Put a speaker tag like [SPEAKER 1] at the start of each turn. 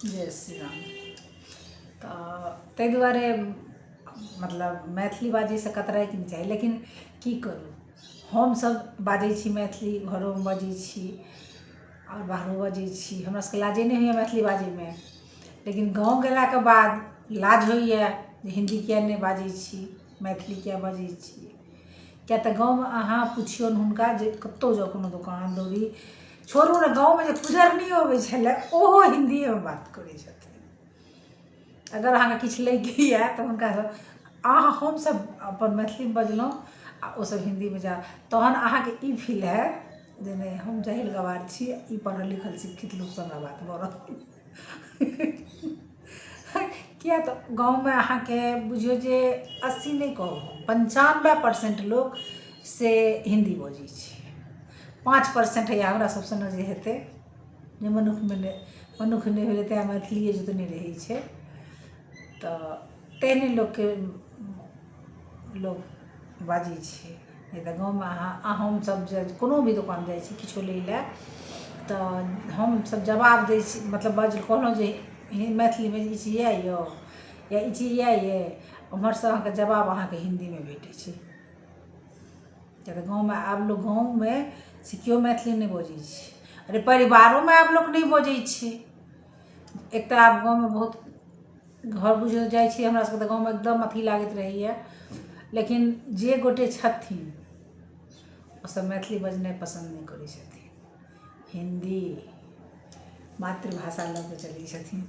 [SPEAKER 1] जय श्री राम। तऽ ताहि दुआरे मतलब मैथिली बाजैसँ कतराइके नहि चाही, लेकिन की करू, हमसब बाजै छी मैथिली, घरोमे बाजै छी और बाहरो बाजै छी। हमरा सबके लाजे नहि होइए मैथिली बाजैमे, लेकिन गाँव गेलाके बाद लाज होइए जे हिन्दी किएक नहि बाजै छी, मैथिली किएक बाजै छी। किएक तऽ गाँवमे अहाँ पुछियौन हुनका जे कतहु जाउ, कोनो दोकान दौरी छोड़ू ने, गाँवमे जे गुजरनी अबै छलै ओहो हिन्दिएमे बात करै छथिन। अगर अहाँके किछु लैके यऽ तऽ हुनकासँ हमसब अपन मैथिलीमे बजलहुँ आ ओसब हिन्दीमे जा, तहन अहाँके ई फील हैत जे नहि हम जाहिल गँवार छी, ई पढ़ल लिखल शिक्षित लोकसँ हमरा बात भऽ रहल। किएक तऽ गाँवमे अहाँके बुझियौ जे 80 नहि कहब, 95% लोक से हिन्दी बजै छै। 5% हैया हमरा सब सनक जे हेतै, जे मनुख नहि भेलै तेँ मैथिलिए जोतने रहै छै, तऽ तेहने लोक बाजै छै। नहि तऽ गाँवमे हमसब जे कोनो भी दोकान जाइ छी किछो लै लए, तऽ हमसब जवाब दै छी, मतलब कहलहुँ जे मैथिलीमे ई चीज यऽ या ई चीज यऽ ओम्हरसँ अहाँके जवाब अहाँके हिन्दीमे भेटै छै। किएक तऽ गाँवमे आब लोक गाँवमे से केओ मैथिली नहि बजै छै, अरे परिवारोमे आब लोक नहि बजै छै। एक तऽ आब गाँवमे बहुत घर बुझियौ जाइ छी हमरा सबके तऽ गाँवमे एकदम अथी लागैत रहैए, लेकिन जे गोटे छथिन ओसब मैथिली बजनाइ पसन्द नहि करै छथिन, हिन्दी मातृभाषा लऽ कऽ चलै छथिन।